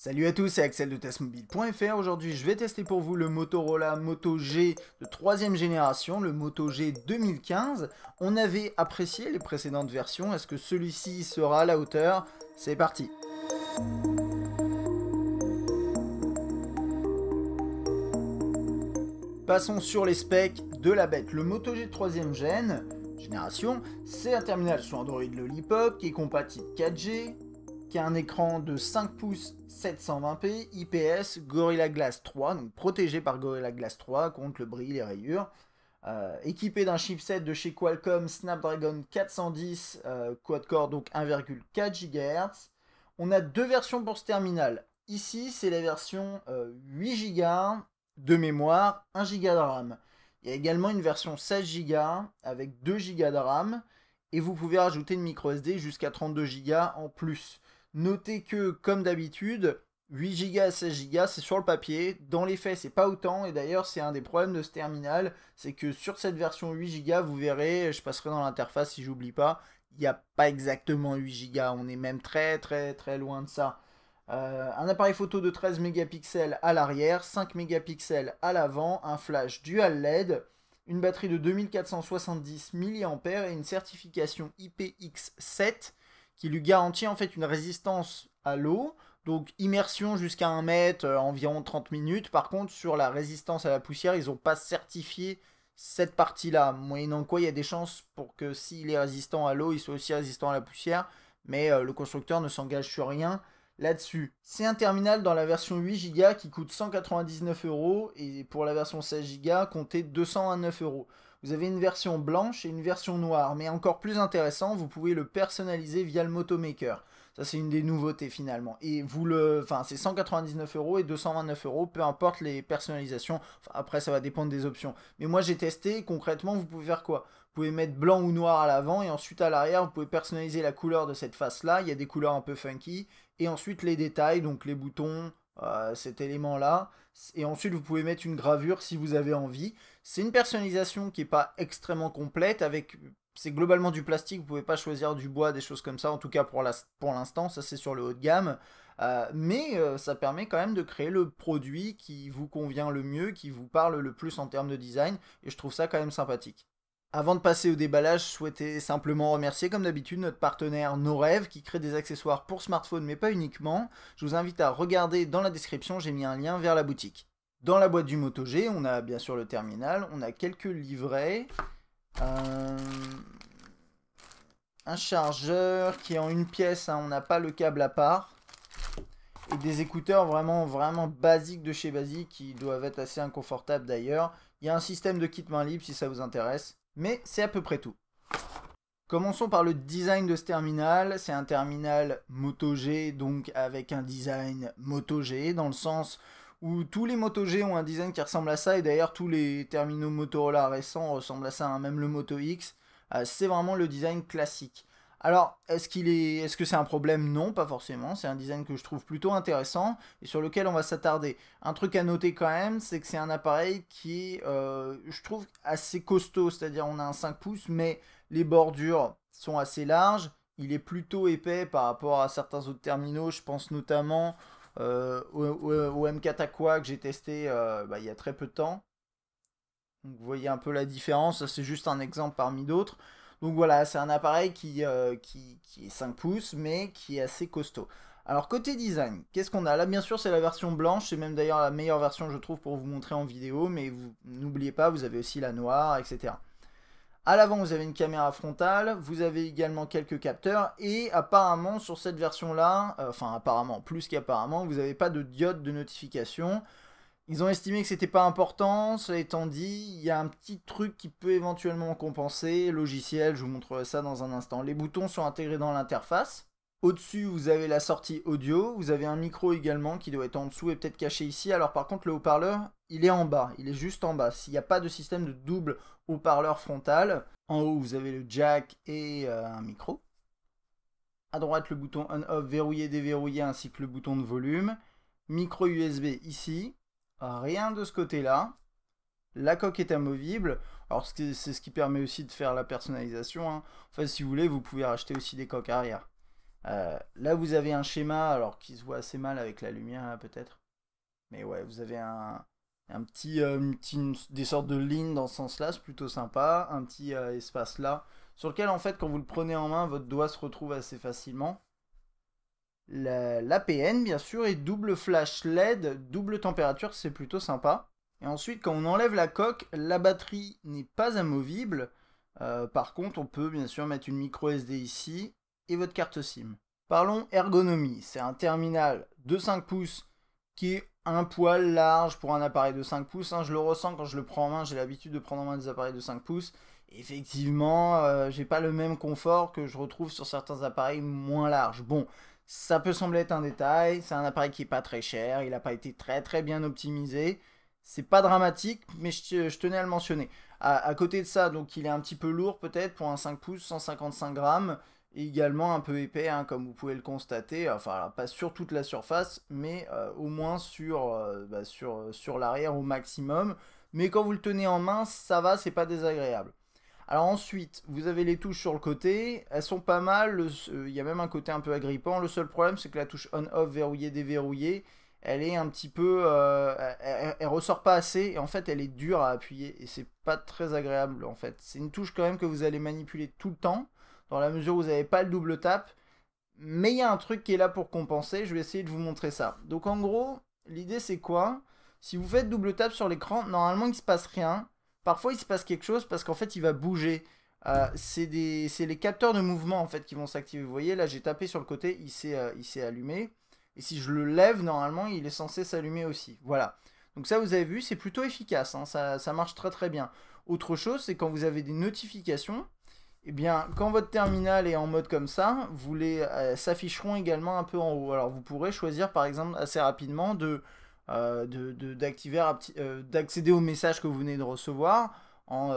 Salut à tous, c'est Axel de testmobile.fr. Aujourd'hui, je vais tester pour vous le Motorola Moto G de 3ème génération, le Moto G 2015. On avait apprécié les précédentes versions. Est-ce que celui-ci sera à la hauteur? C'est parti. Passons sur les specs de la bête. Le Moto G de 3ème génération, c'est un terminal sous Android Lollipop qui est compatible 4G, qui a un écran de 5 pouces 720p, IPS, Gorilla Glass 3, donc protégé par Gorilla Glass 3 contre le bris, les rayures. Équipé d'un chipset de chez Qualcomm Snapdragon 410 quad-core, donc 1,4 GHz. On a deux versions pour ce terminal. Ici, c'est la version 8 Go de mémoire, 1 Go de RAM. Il y a également une version 16 Go avec 2 Go de RAM. Et vous pouvez rajouter une micro SD jusqu'à 32 Go en plus. Notez que, comme d'habitude, 8 Go à 16 Go, c'est sur le papier. Dans les faits, c'est pas autant. Et d'ailleurs, c'est un des problèmes de ce terminal. C'est que sur cette version 8 Go, vous verrez, je passerai dans l'interface si j'oublie pas, il n'y a pas exactement 8 Go. On est même très loin de ça. Un appareil photo de 13 mégapixels à l'arrière, 5 mégapixels à l'avant, un flash dual LED, une batterie de 2470 mAh et une certification IPX7 qui lui garantit en fait une résistance à l'eau, donc immersion jusqu'à 1 mètre, environ 30 minutes. Par contre, sur la résistance à la poussière, ils n'ont pas certifié cette partie-là, moyennant quoi il y a des chances pour que s'il est résistant à l'eau, il soit aussi résistant à la poussière, mais le constructeur ne s'engage sur rien là-dessus. C'est un terminal dans la version 8 Go qui coûte 199 € et pour la version 16 Go, comptez 229 €. Vous avez une version blanche et une version noire, mais encore plus intéressant, vous pouvez le personnaliser via le Motomaker. Ça, c'est une des nouveautés finalement. Et c'est 199 € et 229 €, peu importe les personnalisations. Enfin, après, ça va dépendre des options. Mais moi, j'ai testé. Concrètement, vous pouvez faire quoi? Vous pouvez mettre blanc ou noir à l'avant et ensuite à l'arrière, vous pouvez personnaliser la couleur de cette face-là. Il y a des couleurs un peu funky. Et ensuite, les détails, donc les boutons, cet élément-là. Et ensuite, vous pouvez mettre une gravure si vous avez envie. C'est une personnalisation qui n'est pas extrêmement complète avec c'est globalement du plastique, vous pouvez pas choisir du bois, des choses comme ça, en tout cas pour l'instant, ça c'est sur le haut de gamme. Mais ça permet quand même de créer le produit qui vous convient le mieux, qui vous parle le plus en termes de design, et je trouve ça quand même sympathique. Avant de passer au déballage, je souhaitais simplement remercier comme d'habitude notre partenaire Norev qui crée des accessoires pour smartphone mais pas uniquement. Je vous invite à regarder dans la description, j'ai mis un lien vers la boutique. Dans la boîte du Moto G, on a bien sûr le terminal, on a quelques livrets, un chargeur qui est en une pièce, hein, on n'a pas le câble à part, et des écouteurs vraiment basiques de chez Basique qui doivent être assez inconfortables d'ailleurs. Il y a un système de kit main libre si ça vous intéresse, mais c'est à peu près tout. Commençons par le design de ce terminal. C'est un terminal Moto G, donc avec un design Moto G, dans le sens où tous les Moto G ont un design qui ressemble à ça, et d'ailleurs tous les terminaux Motorola récents ressemblent à ça, hein, même le Moto X. C'est vraiment le design classique. Alors, est-ce que c'est un problème? Non, pas forcément. C'est un design que je trouve plutôt intéressant et sur lequel on va s'attarder. Un truc à noter quand même, c'est que c'est un appareil qui est, je trouve, assez costaud. C'est-à-dire, on a un 5 pouces, mais les bordures sont assez larges. Il est plutôt épais par rapport à certains autres terminaux. Je pense notamment au M4 Aqua que j'ai testé il y a très peu de temps. Donc, vous voyez un peu la différence. C'est juste un exemple parmi d'autres. Donc voilà, c'est un appareil qui est 5 pouces, mais qui est assez costaud. Alors côté design, qu'est-ce qu'on a? Là bien sûr c'est la version blanche, c'est même d'ailleurs la meilleure version je trouve pour vous montrer en vidéo, mais vous n'oubliez pas, vous avez aussi la noire, etc. À l'avant vous avez une caméra frontale, vous avez également quelques capteurs, et apparemment sur cette version là, enfin apparemment, plus qu'apparemment, vous n'avez pas de diode de notification. Ils ont estimé que c'était pas important, cela étant dit, il y a un petit truc qui peut éventuellement compenser, logiciel, je vous montrerai ça dans un instant. Les boutons sont intégrés dans l'interface. Au-dessus, vous avez la sortie audio, vous avez un micro également qui doit être en dessous et peut-être caché ici. Alors par contre, le haut-parleur, il est en bas, il est juste en bas. S'il n'y a pas de système de double haut-parleur frontal, en haut, vous avez le jack et un micro. À droite, le bouton on-off, verrouiller, déverrouiller, ainsi que le bouton de volume. Micro USB ici. Rien de ce côté-là. La coque est amovible. Alors c'est ce qui permet aussi de faire la personnalisation, hein. Enfin, si vous voulez, vous pouvez racheter aussi des coques arrière. Là, vous avez un schéma, alors qui se voit assez mal avec la lumière, là, peut-être. Mais ouais, vous avez des sortes de lignes dans ce sens-là, c'est plutôt sympa. Un petit espace là, sur lequel, en fait, quand vous le prenez en main, votre doigt se retrouve assez facilement. L'APN, bien sûr, et double flash LED, double température, c'est plutôt sympa. Et ensuite, quand on enlève la coque, la batterie n'est pas amovible. Par contre, on peut bien sûr mettre une micro SD ici et votre carte SIM. Parlons ergonomie. C'est un terminal de 5 pouces qui est un poil large pour un appareil de 5 pouces. Hein. Je le ressens quand je le prends en main. J'ai l'habitude de prendre en main des appareils de 5 pouces. Effectivement, j'ai pas le même confort que je retrouve sur certains appareils moins larges. Bon, ça peut sembler être un détail. C'est un appareil qui est pas très cher. Il n'a pas été très bien optimisé. C'est pas dramatique, mais je tenais à le mentionner. À côté de ça, donc il est un petit peu lourd peut-être pour un 5 pouces, 155 grammes. Et également un peu épais, hein, comme vous pouvez le constater. Enfin, alors, pas sur toute la surface, mais au moins sur l'arrière au maximum. Mais quand vous le tenez en main, ça va, c'est pas désagréable. Alors ensuite, vous avez les touches sur le côté, elles sont pas mal, il y a même un côté un peu agrippant. Le seul problème, c'est que la touche on-off verrouillée déverrouillée, elle est un petit peu, elle ressort pas assez et en fait elle est dure à appuyer et c'est pas très agréable en fait. C'est une touche quand même que vous allez manipuler tout le temps dans la mesure où vous n'avez pas le double tap, mais il y a un truc qui est là pour compenser. Je vais essayer de vous montrer ça. Donc en gros, l'idée c'est quoi? Si vous faites double tap sur l'écran, normalement il se passe rien. Parfois il se passe quelque chose parce qu'en fait il va bouger. C'est les capteurs de mouvement en fait qui vont s'activer. Vous voyez là j'ai tapé sur le côté, il s'est allumé. Et si je le lève, normalement il est censé s'allumer aussi. Voilà. Donc ça vous avez vu, c'est plutôt efficace. Hein, ça marche très bien. Autre chose, c'est quand vous avez des notifications. Eh bien, quand votre terminal est en mode comme ça, vous les s'afficheront également un peu en haut. Alors, vous pourrez choisir, par exemple, assez rapidement d'accéder au message que vous venez de recevoir en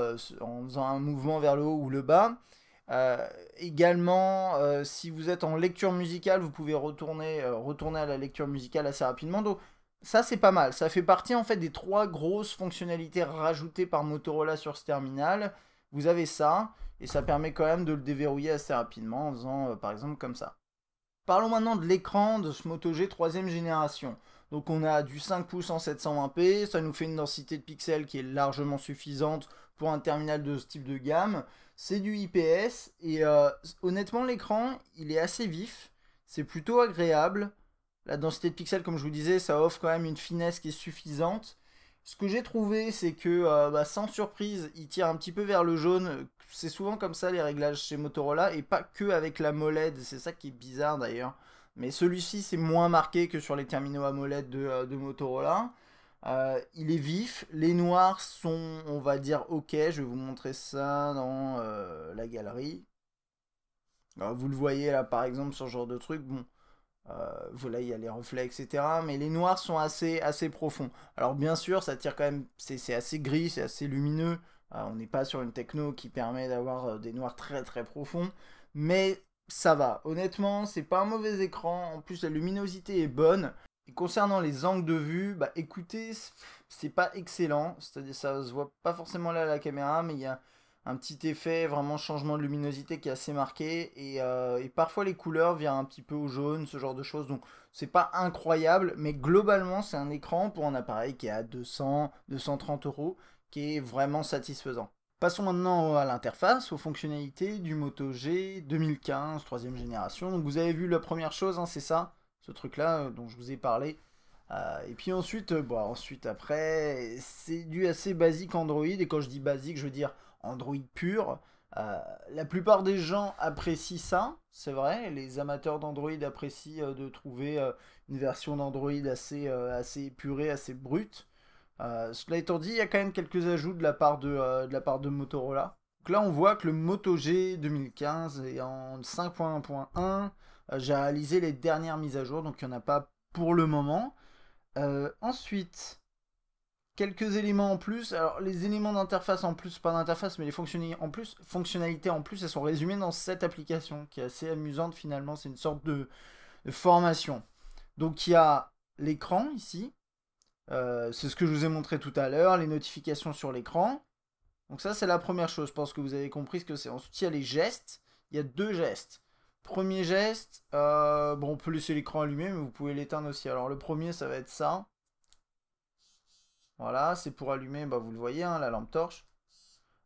faisant un mouvement vers le haut ou le bas. Également, si vous êtes en lecture musicale, vous pouvez retourner à la lecture musicale assez rapidement. Donc, ça, c'est pas mal. Ça fait partie, en fait, des 3 grosses fonctionnalités rajoutées par Motorola sur ce terminal. Vous avez ça. Et ça permet quand même de le déverrouiller assez rapidement en faisant par exemple comme ça. Parlons maintenant de l'écran de ce Moto G 3ème génération. Donc on a du 5 pouces en 720p, ça nous fait une densité de pixels qui est largement suffisante pour un terminal de ce type de gamme. C'est du IPS et honnêtement l'écran il est assez vif, c'est plutôt agréable. La densité de pixels comme je vous disais ça offre quand même une finesse qui est suffisante. Ce que j'ai trouvé, c'est que sans surprise, il tire un petit peu vers le jaune. C'est souvent comme ça les réglages chez Motorola et pas que avec la MOLED. C'est ça qui est bizarre d'ailleurs. Mais celui-ci, c'est moins marqué que sur les terminaux AMOLED de Motorola. Il est vif. Les noirs sont, on va dire, ok. Je vais vous montrer ça dans la galerie. Alors, vous le voyez là, par exemple, sur ce genre de truc. Bon, voilà, il y a les reflets, etc. Mais les noirs sont assez profonds. Alors bien sûr, ça tire quand même, c'est assez gris, c'est assez lumineux. On n'est pas sur une techno qui permet d'avoir des noirs très profonds. Mais ça va. Honnêtement, c'est pas un mauvais écran. En plus, la luminosité est bonne. Et concernant les angles de vue, bah écoutez, c'est pas excellent. C'est-à-dire, ça se voit pas forcément là à la caméra, mais il y a un petit effet vraiment changement de luminosité qui est assez marqué et parfois les couleurs viennent un petit peu au jaune, ce genre de choses, donc c'est pas incroyable, mais globalement c'est un écran pour un appareil qui est à 200-230 euros qui est vraiment satisfaisant. Passons maintenant à l'interface, aux fonctionnalités du Moto G 2015 troisième génération. Donc vous avez vu la première chose, hein, c'est ça, ce truc là dont je vous ai parlé. Et puis ensuite, ensuite après, c'est du assez basique Android. Et quand je dis basique, je veux dire Android pur. La plupart des gens apprécient ça, c'est vrai. Les amateurs d'Android apprécient de trouver une version d'Android assez épurée, assez brute. Cela étant dit, il y a quand même quelques ajouts de la part de Motorola. Donc là, on voit que le Moto G 2015 est en 5.1.1. J'ai réalisé les dernières mises à jour, donc il n'y en a pas pour le moment. Ensuite, quelques éléments en plus. Alors, les éléments d'interface en plus, pas d'interface, mais les fonctionnalités en plus, elles sont résumées dans cette application qui est assez amusante finalement. C'est une sorte de formation. Donc, il y a l'écran ici. C'est ce que je vous ai montré tout à l'heure, les notifications sur l'écran. Donc, ça, c'est la première chose. Je pense que vous avez compris ce que c'est. Ensuite, il y a les gestes. Il y a 2 gestes. Premier geste, bon, on peut laisser l'écran allumé, mais vous pouvez l'éteindre aussi. Alors le premier, ça va être ça. Voilà, c'est pour allumer, bah, vous le voyez, hein, la lampe torche.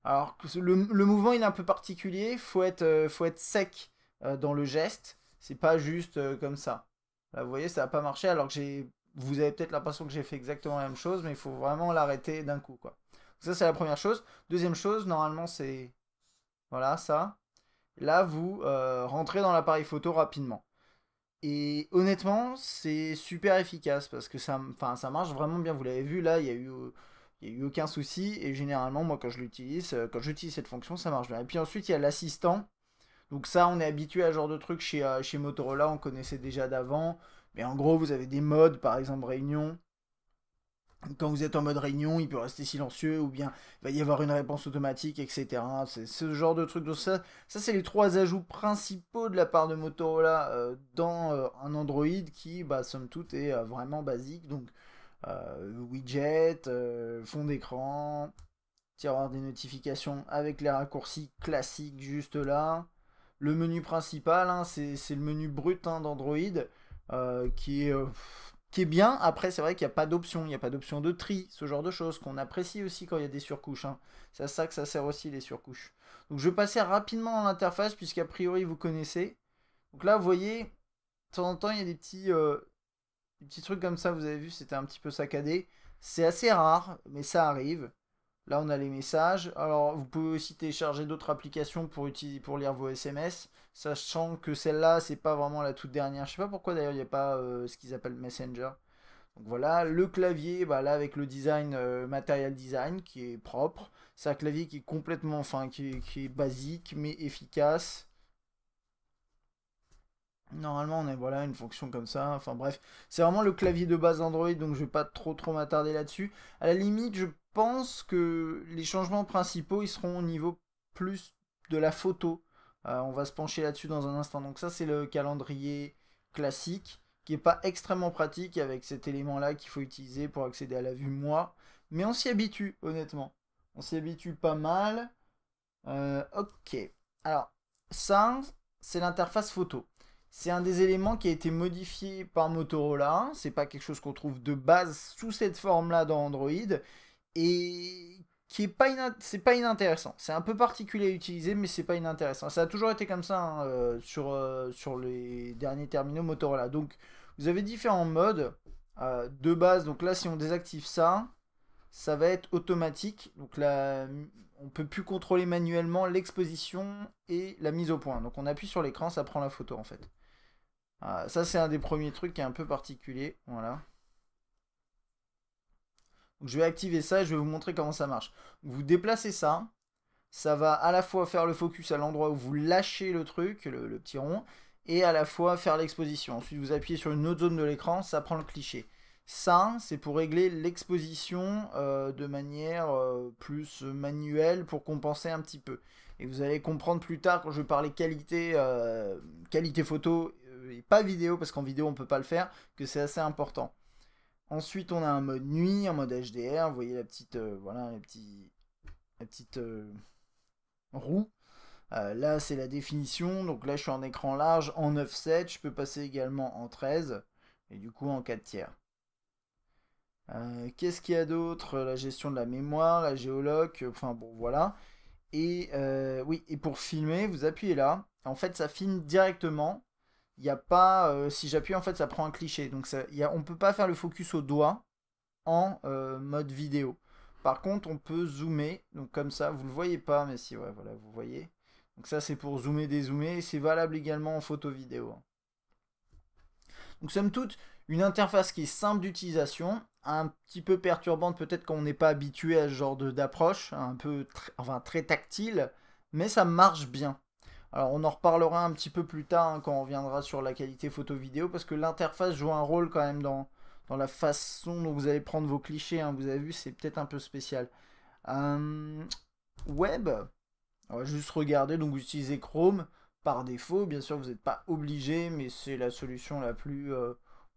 Alors le mouvement, il est un peu particulier, faut être sec dans le geste. C'est pas juste comme ça. Là, vous voyez, ça n'a pas marché, alors que vous avez peut-être l'impression que j'ai fait exactement la même chose, mais il faut vraiment l'arrêter d'un coup, quoi. Ça, c'est la première chose. Deuxième chose, normalement, c'est... Voilà, ça. Là, vous rentrez dans l'appareil photo rapidement. Et honnêtement, c'est super efficace parce que enfin, ça marche vraiment bien. Vous l'avez vu, là, il y a eu aucun souci. Et généralement, moi, quand j'utilise cette fonction, ça marche bien. Et puis ensuite, il y a l'assistant. Donc ça, on est habitué à ce genre de truc chez Motorola, on connaissait déjà d'avant. Mais en gros, vous avez des modes, par exemple réunion. Quand vous êtes en mode réunion, il peut rester silencieux ou bien il va y avoir une réponse automatique, etc. C'est ce genre de truc. Donc ça c'est les trois ajouts principaux de la part de Motorola dans un Android qui, bah, somme toute, est vraiment basique. Donc widget, fond d'écran, tiroir des notifications avec les raccourcis classiques juste là. Le menu principal, hein, c'est le menu brut, hein, d'Android qui est bien. Après, c'est vrai qu'il n'y a pas d'option. Il n'y a pas d'option de tri, ce genre de choses qu'on apprécie aussi quand il y a des surcouches, hein. C'est à ça que ça sert aussi, les surcouches. Donc je vais passer rapidement dans l'interface, puisqu'a priori vous connaissez. Donc là, vous voyez, de temps en temps, il y a des petits trucs comme ça. Vous avez vu, c'était un petit peu saccadé. C'est assez rare, mais ça arrive. Là, on a les messages. Alors, vous pouvez aussi télécharger d'autres applications pour lire vos SMS, sachant que celle-là, c'est pas vraiment la toute dernière. Je sais pas pourquoi d'ailleurs il n'y a pas ce qu'ils appellent Messenger. Donc voilà, le clavier, bah là avec le design Material Design qui est propre. C'est un clavier qui est complètement, enfin qui est basique mais efficace. Normalement, on a voilà une fonction comme ça. Enfin bref, c'est vraiment le clavier de base Android, donc je vais pas trop m'attarder là-dessus. À la limite, je pense que les changements principaux, ils seront au niveau plus de la photo. On va se pencher là-dessus dans un instant. Donc ça, c'est le calendrier classique, qui est pas extrêmement pratique avec cet élément-là qu'il faut utiliser pour accéder à la vue moi. Mais on s'y habitue, honnêtement. On s'y habitue pas mal. Ok. Alors, ça, c'est l'interface photo. C'est un des éléments qui a été modifié par Motorola. C'est pas quelque chose qu'on trouve de base sous cette forme-là dans Android. Et qui est pas, c'est pas inintéressant. C'est un peu particulier à utiliser, mais c'est pas inintéressant. Ça a toujours été comme ça, hein, sur les derniers terminaux Motorola. Donc, vous avez différents modes de base. Donc là, si on désactive ça, ça va être automatique. Donc là, on peut plus contrôler manuellement l'exposition et la mise au point. Donc on appuie sur l'écran, ça prend la photo en fait. Ça c'est un des premiers trucs qui est un peu particulier. Voilà. Donc je vais activer ça et je vais vous montrer comment ça marche. Vous déplacez ça. Ça va à la fois faire le focus à l'endroit où vous lâchez le truc, le petit rond, et à la fois faire l'exposition. Ensuite, vous appuyez sur une autre zone de l'écran, ça prend le cliché. Ça, c'est pour régler l'exposition de manière plus manuelle pour compenser un petit peu. Et vous allez comprendre plus tard quand je vais parler qualité, qualité photo et pas vidéo, parce qu'en vidéo on ne peut pas le faire, que c'est assez important. Ensuite, on a un mode nuit, un mode HDR. Vous voyez la petite, voilà, la petite roue. Là, c'est la définition. Donc là, je suis en écran large en 9/7. Je peux passer également en 13 et du coup en 4 tiers. Qu'est-ce qu'il y a d'autre? La gestion de la mémoire, la géoloc, enfin bon, voilà. Et oui, et pour filmer, vous appuyez là. En fait, ça filme directement. Il n'y a pas. Si j'appuie, en fait, ça prend un cliché. Donc, on peut pas faire le focus au doigt en mode vidéo. Par contre, on peut zoomer. Donc, comme ça, vous le voyez pas, mais si, ouais, voilà, vous voyez. Donc, ça, c'est pour zoomer, dézoomer. Et c'est valable également en photo vidéo. Donc, somme toute, une interface qui est simple d'utilisation, un petit peu perturbante peut-être quand on n'est pas habitué à ce genre d'approche, un peu enfin, très tactile, mais ça marche bien. Alors on en reparlera un petit peu plus tard, hein, quand on reviendra sur la qualité photo-vidéo, parce que l'interface joue un rôle quand même dans la façon dont vous allez prendre vos clichés, hein. Vous avez vu, c'est peut-être un peu spécial. Web, on va juste regarder, donc vous utilisez Chrome par défaut, bien sûr vous n'êtes pas obligé, mais c'est la solution la plus,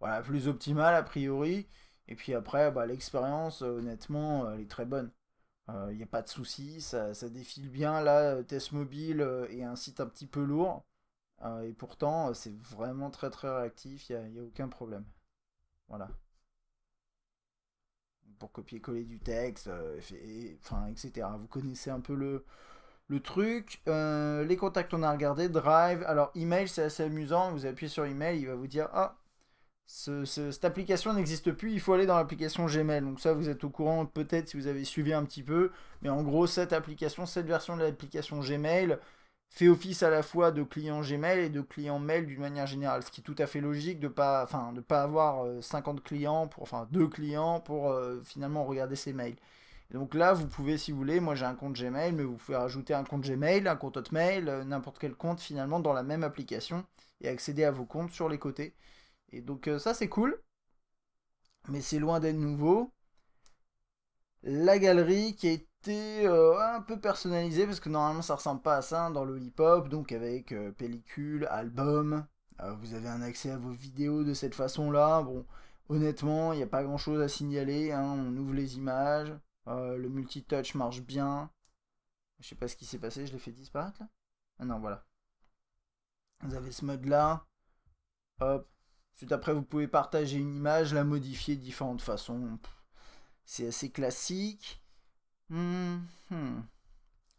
voilà, plus optimale a priori. Et puis après, bah, l'expérience, honnêtement, elle est très bonne. Il n'y a pas de souci, ça défile bien. Là, test mobile et un site un petit peu lourd. et pourtant, c'est vraiment très très réactif, il n'y a aucun problème. Voilà. Pour copier-coller du texte, enfin, etc. Vous connaissez un peu le truc. Les contacts, on a regardé. Drive. Alors, email, c'est assez amusant. Vous appuyez sur email, il va vous dire ah, cette application n'existe plus, il faut aller dans l'application Gmail. Donc, ça, vous êtes au courant peut-être si vous avez suivi un petit peu. Mais en gros, cette application, cette version de l'application Gmail fait office à la fois de client Gmail et de client mail d'une manière générale. Ce qui est tout à fait logique de pas avoir 50 clients, enfin 2 clients pour finalement regarder ses mails. Et donc là, vous pouvez, si vous voulez, moi j'ai un compte Gmail, mais vous pouvez rajouter un compte Gmail, un compte Hotmail, n'importe quel compte finalement dans la même application et accéder à vos comptes sur les côtés. Et donc ça c'est cool, mais c'est loin d'être nouveau. La galerie qui a été un peu personnalisée, parce que normalement ça ressemble pas à ça dans le hip-hop, donc avec pellicule, album, vous avez un accès à vos vidéos de cette façon-là. Bon, honnêtement, il n'y a pas grand-chose à signaler, hein. On ouvre les images, le multitouch marche bien. Je sais pas ce qui s'est passé, je l'ai fait disparaître là. Ah non, voilà. Vous avez ce mode-là, hop. Ensuite après vous pouvez partager une image, la modifier de différentes façons. C'est assez classique. Un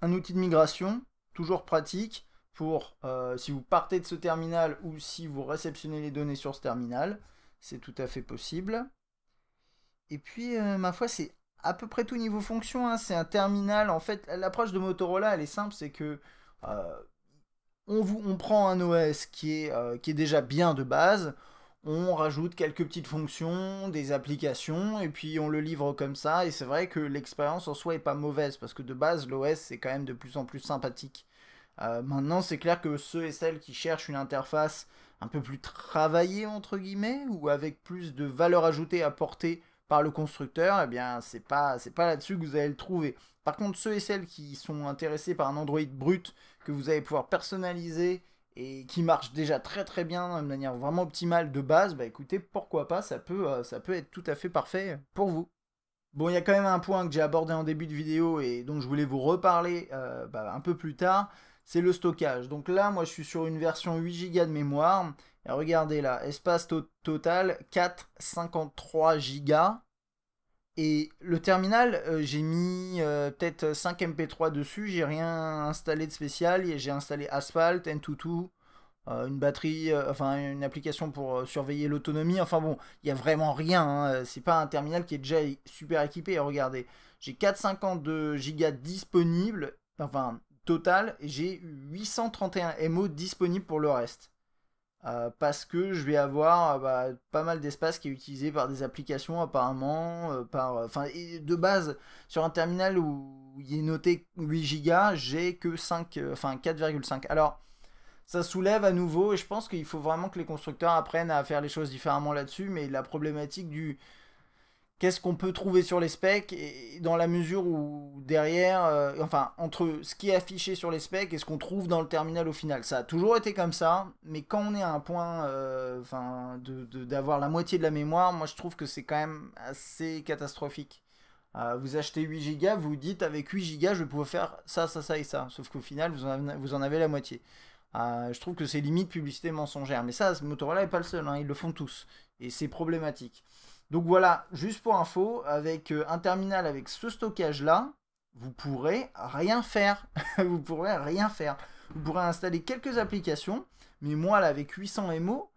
outil de migration, toujours pratique pour si vous partez de ce terminal ou si vous réceptionnez les données sur ce terminal. C'est tout à fait possible. Et puis, ma foi, c'est à peu près tout niveau fonction, hein. C'est un terminal. En fait, l'approche de Motorola, elle est simple, c'est que euh, on prend un OS qui est déjà bien de base, on rajoute quelques petites fonctions, des applications, et puis on le livre comme ça, et c'est vrai que l'expérience en soi est pas mauvaise, parce que de base, l'OS c'est quand même de plus en plus sympathique. Maintenant, c'est clair que ceux et celles qui cherchent une interface un peu plus travaillée, entre guillemets, ou avec plus de valeur ajoutée apportée par le constructeur, eh bien, c'est pas là-dessus que vous allez le trouver. Par contre, ceux et celles qui sont intéressés par un Android brut que vous allez pouvoir personnaliser et qui marche déjà très très bien de manière vraiment optimale de base, bah écoutez, pourquoi pas, ça peut être tout à fait parfait pour vous. Bon, il y a quand même un point que j'ai abordé en début de vidéo et dont je voulais vous reparler un peu plus tard, c'est le stockage. Donc là, moi je suis sur une version 8 Go de mémoire. Et regardez là, espace total 4,53 Go. Et le terminal, j'ai mis peut-être 5 MP3 dessus, j'ai rien installé de spécial, j'ai installé Asphalt, N22, une batterie, enfin une application pour surveiller l'autonomie, enfin bon, il n'y a vraiment rien, hein. C'est pas un terminal qui est déjà super équipé, regardez, j'ai 452 Go disponibles, enfin total, et j'ai 831 MO disponibles pour le reste. Parce que je vais avoir pas mal d'espace qui est utilisé par des applications apparemment, enfin de base sur un terminal où il est noté 8 Go, j'ai que 5, enfin 4,5. Alors ça soulève à nouveau et je pense qu'il faut vraiment que les constructeurs apprennent à faire les choses différemment là-dessus, mais la problématique du qu'est-ce qu'on peut trouver sur les specs et dans la mesure où derrière, enfin entre ce qui est affiché sur les specs et ce qu'on trouve dans le terminal au final. Ça a toujours été comme ça, mais quand on est à un point d'avoir la moitié de la mémoire, moi je trouve que c'est quand même assez catastrophique. Vous achetez 8 Go, vous dites avec 8 Go je vais pouvoir faire ça, ça, ça et ça. Sauf qu'au final vous en avez la moitié. Je trouve que c'est limite publicité mensongère. Mais ça, Motorola n'est pas le seul, hein, ils le font tous. Et c'est problématique. Donc voilà, juste pour info, avec un terminal avec ce stockage-là, vous pourrez rien faire. Vous pourrez rien faire. Vous pourrez installer quelques applications, mais moi, là, avec 800 MO,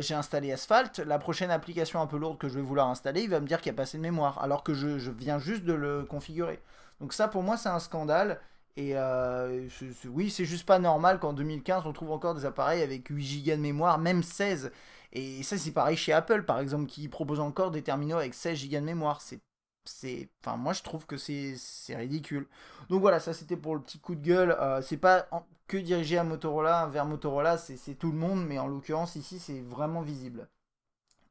j'ai installé Asphalt. La prochaine application un peu lourde que je vais vouloir installer, il va me dire qu'il n'y a pas assez de mémoire, alors que je viens juste de le configurer. Donc ça, pour moi, c'est un scandale. Et oui, c'est juste pas normal qu'en 2015, on trouve encore des appareils avec 8 Go de mémoire, même 16. Et ça, c'est pareil chez Apple, par exemple, qui propose encore des terminaux avec 16 Go de mémoire. Enfin, moi, je trouve que c'est ridicule. Donc voilà, ça, c'était pour le petit coup de gueule. C'est pas que dirigé à Motorola, vers Motorola, c'est tout le monde, mais en l'occurrence, ici, c'est vraiment visible.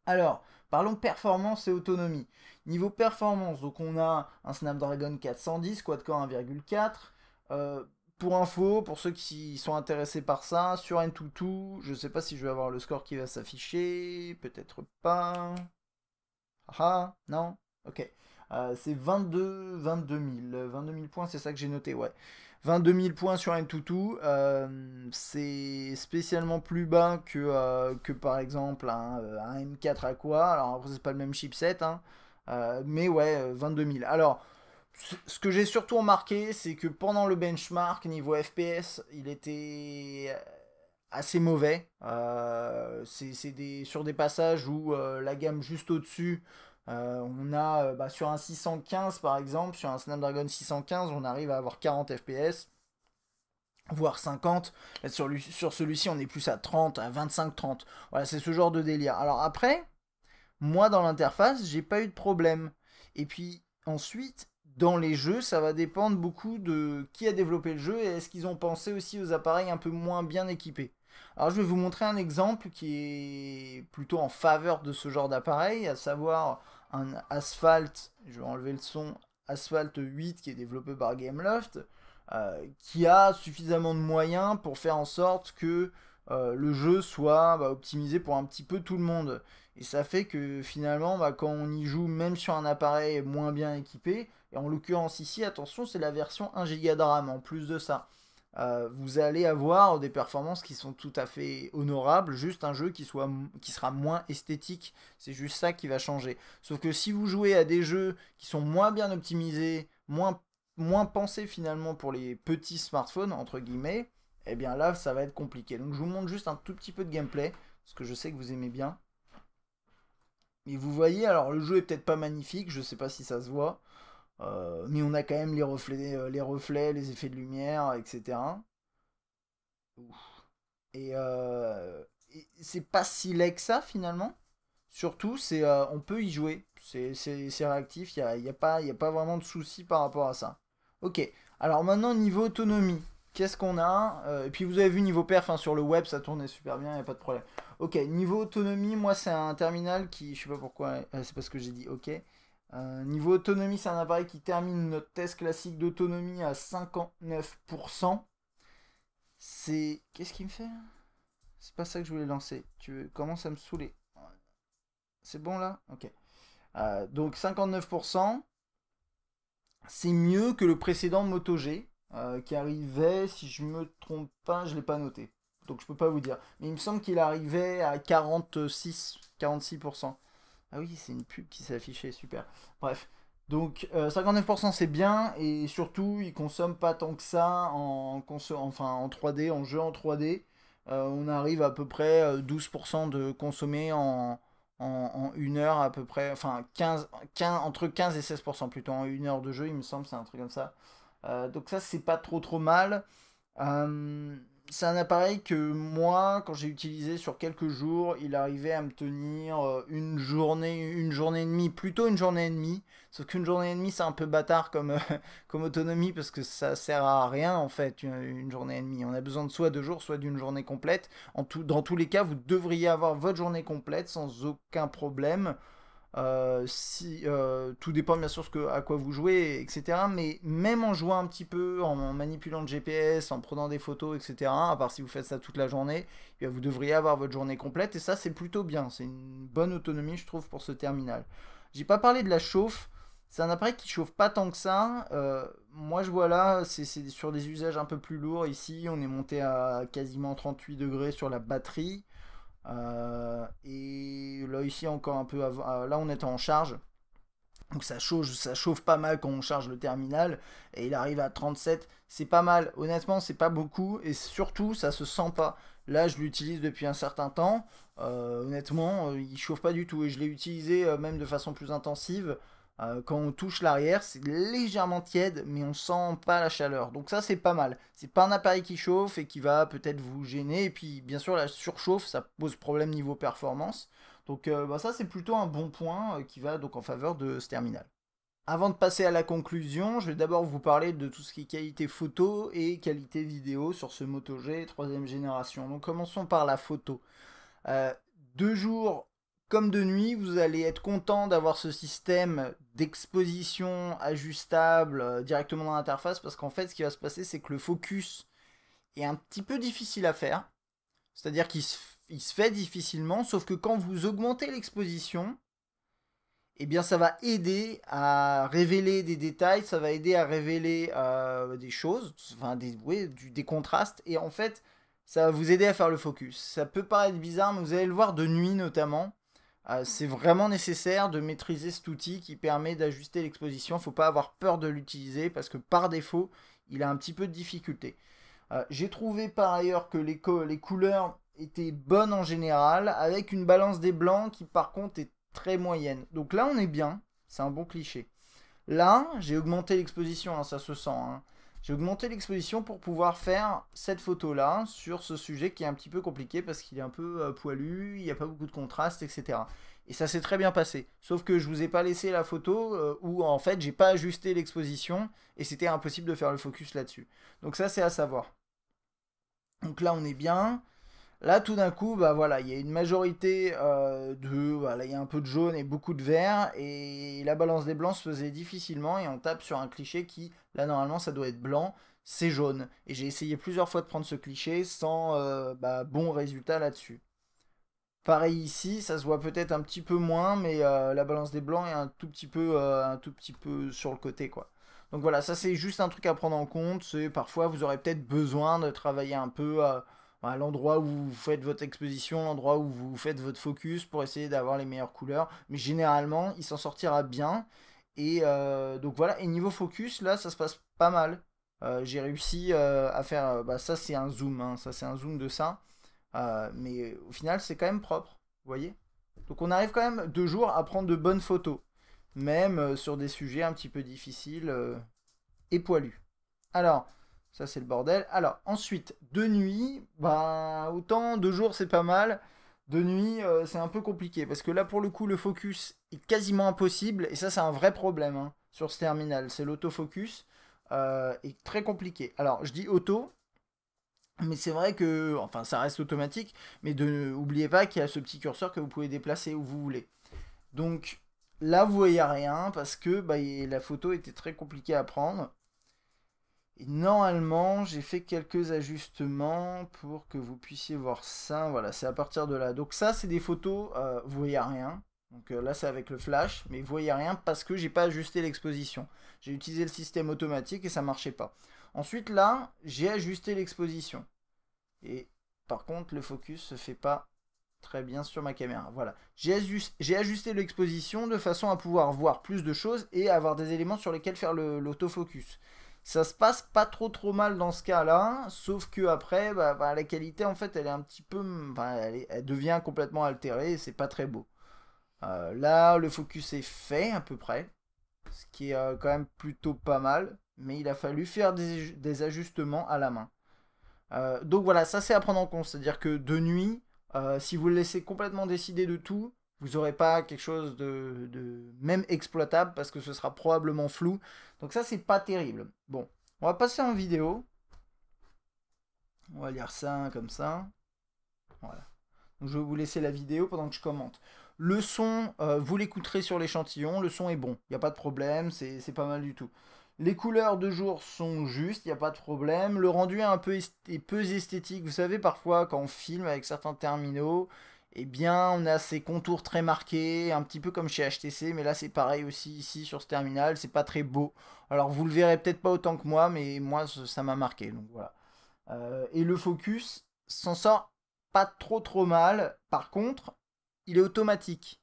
Alors, parlons performance et autonomie. Niveau performance, donc on a un Snapdragon 410, quad-core 1,4. Pour info, pour ceux qui sont intéressés par ça, sur N22, je ne sais pas si je vais avoir le score qui va s'afficher, peut-être pas. Ah, non. Ok. C'est 22 000 points, c'est ça que j'ai noté, ouais. 22 000 points sur Antutu, c'est spécialement plus bas que par exemple un M4 Aqua. Alors après, c'est pas le même chipset, hein, mais ouais, 22 000. Alors, ce que j'ai surtout remarqué, c'est que pendant le benchmark, niveau FPS, il était assez mauvais. Sur des passages où la gamme juste au-dessus, on a sur un 615 par exemple, sur un Snapdragon 615, on arrive à avoir 40 FPS, voire 50. Là, sur celui-ci, on est plus à 30, à 25-30. Voilà, c'est ce genre de délire. Alors après, moi dans l'interface, j'ai pas eu de problème. Et puis ensuite, dans les jeux, ça va dépendre beaucoup de qui a développé le jeu et est-ce qu'ils ont pensé aussi aux appareils un peu moins bien équipés. Alors je vais vous montrer un exemple qui est plutôt en faveur de ce genre d'appareil, à savoir un Asphalt, je vais enlever le son, Asphalt 8 qui est développé par Gameloft, qui a suffisamment de moyens pour faire en sorte que le jeu soit optimisé pour un petit peu tout le monde. Et ça fait que finalement, quand on y joue, même sur un appareil moins bien équipé, et en l'occurrence ici, attention, c'est la version 1 Go de RAM en plus de ça. Vous allez avoir des performances qui sont tout à fait honorables, juste un jeu qui sera moins esthétique, c'est juste ça qui va changer. Sauf que si vous jouez à des jeux qui sont moins bien optimisés, moins pensés finalement pour les petits smartphones, entre guillemets, eh bien là, ça va être compliqué. Donc je vous montre juste un tout petit peu de gameplay, parce que je sais que vous aimez bien. Et vous voyez, alors le jeu est peut-être pas magnifique, je sais pas si ça se voit, mais on a quand même les effets de lumière, etc. Et, c'est pas si laid que ça finalement. Surtout, on peut y jouer. C'est réactif, y a pas vraiment de souci par rapport à ça. Ok, alors maintenant niveau autonomie, qu'est-ce qu'on a? Et puis vous avez vu niveau perf, hein, sur le web ça tournait super bien, y a pas de problème. Ok, niveau autonomie, moi c'est un terminal qui, je sais pas pourquoi, c'est parce que j'ai dit ok. Niveau autonomie, c'est un appareil qui termine notre test classique d'autonomie à 59%. C'est... Qu'est-ce qu'il me fait là? C'est pas ça que je voulais lancer. Tu commences à me saouler. C'est bon là? Ok. Donc 59%, c'est mieux que le précédent Moto G, qui arrivait, si je me trompe pas, je l'ai pas noté. Donc je peux pas vous dire. Mais il me semble qu'il arrivait à 46%. Ah oui, c'est une pub qui s'est affichée, super. Bref. Donc 59% c'est bien, et surtout il consomme pas tant que ça en 3D, en jeu en 3D. On arrive à peu près 12% de consommer en une heure à peu près, enfin 15, entre 15 et 16% plutôt en une heure de jeu, il me semble, c'est un truc comme ça. Donc ça c'est pas trop mal. Euh, c'est un appareil que moi, quand j'ai utilisé sur quelques jours, il arrivait à me tenir une journée et demie, plutôt une journée et demie. Sauf qu'une journée et demie, c'est un peu bâtard comme, comme autonomie parce que ça sert à rien en fait, une journée et demie. On a besoin de soit 2 jours, soit d'une journée complète. Dans tous les cas, vous devriez avoir votre journée complète sans aucun problème. Tout dépend bien sûr à quoi vous jouez, etc. Mais même en jouant un petit peu, en manipulant le GPS, en prenant des photos, etc., à part si vous faites ça toute la journée, eh bien, vous devriez avoir votre journée complète. Et ça, c'est plutôt bien. C'est une bonne autonomie, je trouve, pour ce terminal. J'ai pas parlé de la chauffe. C'est un appareil qui chauffe pas tant que ça. Moi, je vois là, c'est sur des usages un peu plus lourds. Ici, on est monté à quasiment 38 degrés sur la batterie. Et là ici encore un peu avant, là on est en charge, donc ça chauffe pas mal quand on charge le terminal, et il arrive à 37, c'est pas mal, honnêtement c'est pas beaucoup, et surtout ça se sent pas. Là je l'utilise depuis un certain temps, honnêtement il chauffe pas du tout, et je l'ai utilisé même de façon plus intensive. Quand on touche l'arrière, c'est légèrement tiède, mais on sent pas la chaleur. Donc ça, c'est pas mal. C'est pas un appareil qui chauffe et qui va peut-être vous gêner. Et puis, bien sûr, la surchauffe, ça pose problème niveau performance. Donc ça, c'est plutôt un bon point qui va donc en faveur de ce terminal. Avant de passer à la conclusion, je vais d'abord vous parler de tout ce qui est qualité photo et qualité vidéo sur ce Moto G 3ème génération. Donc commençons par la photo. Euh, de jour comme de nuit, vous allez être content d'avoir ce système d'exposition ajustable directement dans l'interface, parce qu'en fait, ce qui va se passer, c'est que le focus est un petit peu difficile à faire. C'est-à-dire qu'il se fait difficilement, sauf que quand vous augmentez l'exposition, eh bien ça va aider à révéler des détails, ça va aider à révéler des choses, enfin des contrastes, et en fait ça va vous aider à faire le focus. Ça peut paraître bizarre, mais vous allez le voir de nuit notamment. C'est vraiment nécessaire de maîtriser cet outil qui permet d'ajuster l'exposition. Il ne faut pas avoir peur de l'utiliser parce que par défaut, il a un petit peu de difficulté. J'ai trouvé par ailleurs que les couleurs étaient bonnes en général, avec une balance des blancs qui par contre est très moyenne. Donc là on est bien, c'est un bon cliché. Là j'ai augmenté l'exposition, hein, ça se sent. Hein. J'ai augmenté l'exposition pour pouvoir faire cette photo là sur ce sujet qui est un petit peu compliqué parce qu'il est un peu poilu, il n'y a pas beaucoup de contraste, etc. Et ça s'est très bien passé. Sauf que je vous ai pas laissé la photo où en fait j'ai pas ajusté l'exposition et c'était impossible de faire le focus là-dessus. Donc ça c'est à savoir. Donc là on est bien. Là tout d'un coup, bah voilà, il y a une majorité voilà, il y a un peu de jaune et beaucoup de vert et la balance des blancs se faisait difficilement et on tape sur un cliché qui, là normalement ça doit être blanc, c'est jaune. Et j'ai essayé plusieurs fois de prendre ce cliché sans bon résultat là-dessus. Pareil ici, ça se voit peut-être un petit peu moins, mais la balance des blancs est un tout petit peu sur le côté quoi. Donc voilà, ça c'est juste un truc à prendre en compte. C'est parfois vous aurez peut-être besoin de travailler un peu à l'endroit où vous faites votre exposition, l'endroit où vous faites votre focus pour essayer d'avoir les meilleures couleurs. Mais généralement, il s'en sortira bien. Et donc voilà. Et niveau focus, là, ça se passe pas mal. J'ai réussi à faire. Ça c'est un zoom, hein, ça c'est un zoom de ça. Mais au final, c'est quand même propre, vous voyez. Donc on arrive quand même 2 jours à prendre de bonnes photos, même sur des sujets un petit peu difficiles et poilus. Alors, ça c'est le bordel. Alors, ensuite, de nuit, bah autant 2 jours c'est pas mal. De nuit, c'est un peu compliqué parce que là, pour le coup, le focus est quasiment impossible et ça, c'est un vrai problème hein, sur ce terminal. C'est l'autofocus est très compliqué. Alors, je dis auto, mais c'est vrai que, enfin, ça reste automatique, mais n'oubliez pas qu'il y a ce petit curseur que vous pouvez déplacer où vous voulez. Donc là, vous voyez rien parce que la photo était très compliquée à prendre. Et normalement, j'ai fait quelques ajustements pour que vous puissiez voir ça. Voilà, c'est à partir de là. Donc ça, c'est des photos, vous voyez rien. Donc là, c'est avec le flash, mais vous voyez rien parce que j'ai pas ajusté l'exposition. J'ai utilisé le système automatique et ça marchait pas. Ensuite, là, j'ai ajusté l'exposition. Et par contre, le focus se fait pas très bien sur ma caméra. Voilà. J'ai ajusté l'exposition de façon à pouvoir voir plus de choses et avoir des éléments sur lesquels faire l'autofocus. Ça se passe pas trop mal dans ce cas-là, sauf que après, la qualité en fait, elle est un petit peu, elle devient complètement altérée et c'est pas très beau. Là, le focus est fait à peu près, ce qui est quand même plutôt pas mal, mais il a fallu faire des ajustements à la main. Donc voilà, ça c'est à prendre en compte, c'est-à-dire que de nuit, si vous le laissez complètement décider de tout, vous n'aurez pas quelque chose de même exploitable parce que ce sera probablement flou. Donc ça c'est pas terrible. Bon, on va passer en vidéo. On va lire ça comme ça. Voilà. Donc je vais vous laisser la vidéo pendant que je commente. Le son, vous l'écouterez sur l'échantillon, le son est bon, il n'y a pas de problème, c'est pas mal du tout. Les couleurs de jour sont justes, il n'y a pas de problème. Le rendu est peu esthétique. Vous savez, parfois, quand on filme avec certains terminaux, eh bien, on a ces contours très marqués, un petit peu comme chez HTC, mais là, c'est pareil aussi ici sur ce terminal, c'est pas très beau. Alors, vous le verrez peut-être pas autant que moi, mais moi, ça m'a marqué, donc voilà. Et le focus s'en sort pas trop mal. Par contre, il est automatique.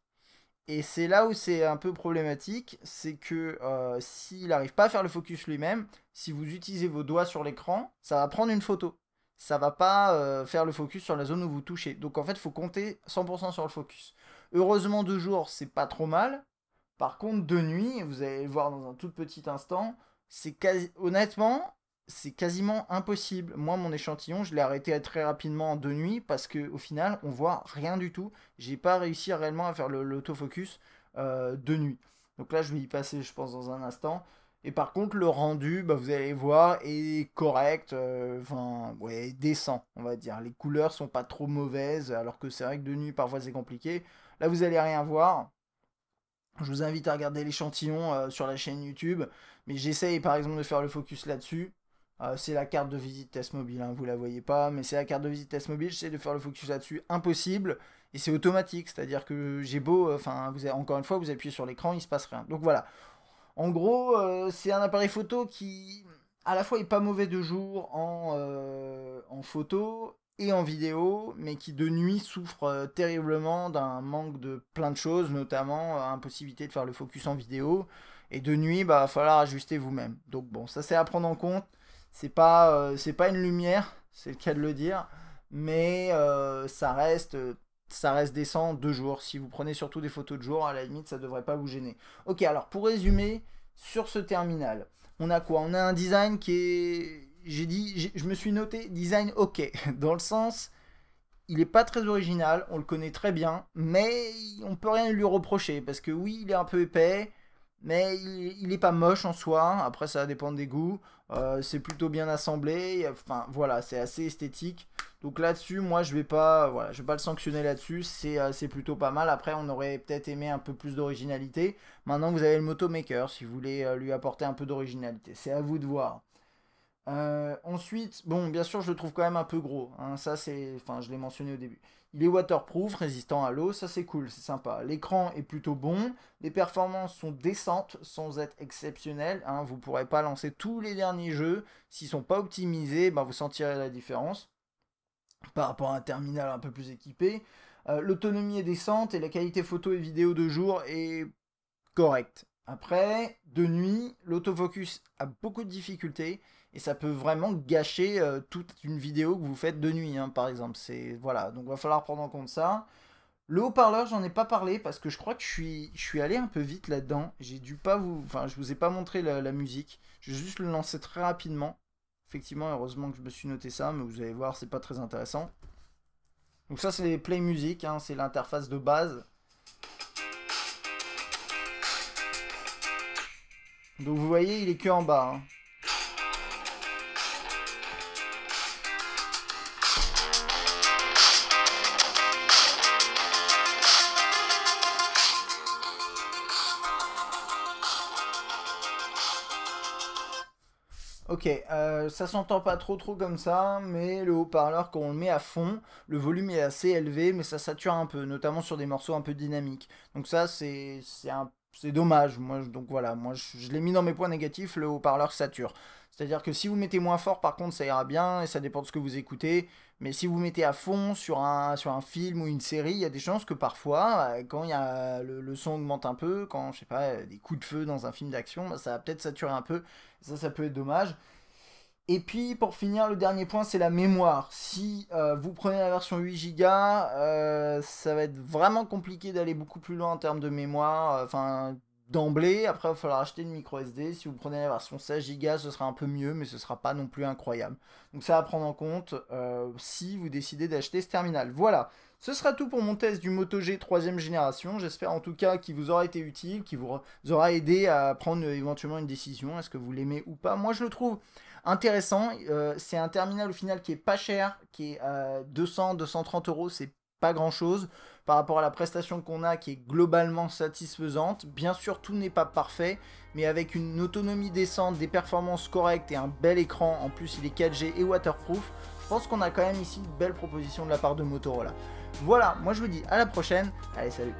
Et c'est là où c'est un peu problématique, c'est que s'il n'arrive pas à faire le focus lui-même, si vous utilisez vos doigts sur l'écran, ça va prendre une photo. Ça va pas faire le focus sur la zone où vous touchez. Donc en fait, il faut compter 100% sur le focus. Heureusement, de jour, c'est pas trop mal. Par contre, de nuit, vous allez le voir dans un tout petit instant, honnêtement, c'est quasiment impossible. Moi, mon échantillon, je l'ai arrêté très rapidement de nuit parce qu'au final, on voit rien du tout. J'ai pas réussi réellement à faire l'autofocus de nuit. Donc là, je vais y passer, je pense, dans un instant. Et par contre, le rendu, vous allez voir, est correct, ouais, décent, on va dire. Les couleurs sont pas trop mauvaises, alors que c'est vrai que de nuit, parfois, c'est compliqué. Là, vous allez rien voir. Je vous invite à regarder l'échantillon sur la chaîne YouTube. Mais j'essaye par exemple de faire le focus là-dessus. C'est la carte de visite test mobile, hein, vous la voyez pas. Mais c'est la carte de visite test mobile. J'essaie de faire le focus là-dessus. Impossible. et c'est automatique, c'est-à-dire que j'ai beau, enfin, encore une fois, vous appuyez sur l'écran, il se passe rien. Donc voilà. En gros, c'est un appareil photo qui, à la fois, est pas mauvais de jour en photo et en vidéo, mais qui de nuit souffre terriblement d'un manque de plein de choses, notamment impossibilité de faire le focus en vidéo. Et de nuit, bah, va falloir ajuster vous-même. Donc bon, ça c'est à prendre en compte. C'est pas une lumière, c'est le cas de le dire, mais ça reste décent 2 jours. Si vous prenez surtout des photos de jour, à la limite, ça devrait pas vous gêner. Ok, alors pour résumer, sur ce terminal, on a quoi? On a un design qui est... je me suis noté design ok, dans le sens, il est pas très original, on le connaît très bien, mais on peut rien lui reprocher, parce que oui, il est un peu épais, mais il est pas moche en soi, après ça dépend des goûts, c'est plutôt bien assemblé, enfin voilà, c'est assez esthétique. Donc là-dessus, moi je vais pas, voilà, je vais pas le sanctionner là-dessus, c'est plutôt pas mal. Après, on aurait peut-être aimé un peu plus d'originalité. Maintenant, vous avez le Moto Maker si vous voulez lui apporter un peu d'originalité. C'est à vous de voir. Ensuite, bon, bien sûr, je le trouve quand même un peu gros, hein, ça c'est, enfin, je l'ai mentionné au début. Il est waterproof, résistant à l'eau, ça c'est cool, c'est sympa. L'écran est plutôt bon, les performances sont décentes sans être exceptionnelles, hein, vous pourrez pas lancer tous les derniers jeux, s'ils sont pas optimisés, ben, vous sentirez la différence par rapport à un terminal un peu plus équipé. L'autonomie est décente et la qualité photo et vidéo de jour est correcte. Après, de nuit, l'autofocus a beaucoup de difficultés et ça peut vraiment gâcher toute une vidéo que vous faites de nuit, hein, par exemple. Voilà, donc il va falloir prendre en compte ça. Le haut-parleur, j'en ai pas parlé parce que je crois que je suis allé un peu vite là-dedans. J'ai dû pas vous, enfin, je vous ai pas montré la musique. Je vais juste le lancer très rapidement. Effectivement, heureusement que je me suis noté ça, mais vous allez voir, c'est pas très intéressant. Donc ça, c'est Play Music, hein, c'est l'interface de base. Donc vous voyez, il est que en bas. Hein. Ok, ça s'entend pas trop comme ça, mais le haut-parleur, quand on le met à fond, le volume est assez élevé, mais ça sature un peu, notamment sur des morceaux un peu dynamiques. Donc ça, c'est dommage. Donc voilà, je l'ai mis dans mes points négatifs, le haut-parleur sature. C'est-à-dire que si vous mettez moins fort, par contre, ça ira bien, et ça dépend de ce que vous écoutez. Mais si vous mettez à fond sur un film ou une série, il y a des chances que parfois, quand il y a le son augmente un peu, quand, je sais pas, des coups de feu dans un film d'action, bah, ça va peut-être saturer un peu. Ça peut être dommage. Et puis pour finir, le dernier point, c'est la mémoire. Si vous prenez la version 8 Go, ça va être vraiment compliqué d'aller beaucoup plus loin en termes de mémoire. Enfin, d'emblée, après il va falloir acheter une micro SD. Si vous prenez la version 16 Go, ce sera un peu mieux, mais ce sera pas non plus incroyable. Donc ça à prendre en compte si vous décidez d'acheter ce terminal. Voilà, ce sera tout pour mon test du Moto G 3ème génération. J'espère en tout cas qu'il vous aura été utile, qu'il vous aura aidé à prendre éventuellement une décision. Est-ce que vous l'aimez ou pas? Moi je le trouve intéressant. C'est un terminal au final qui est pas cher, qui est 200-230 euros, c'est pas grand chose par rapport à la prestation qu'on a qui est globalement satisfaisante. Bien sûr, tout n'est pas parfait, mais avec une autonomie décente, des performances correctes et un bel écran, en plus il est 4G et waterproof, je pense qu'on a quand même ici une belle proposition de la part de Motorola. Voilà, moi je vous dis à la prochaine, allez salut.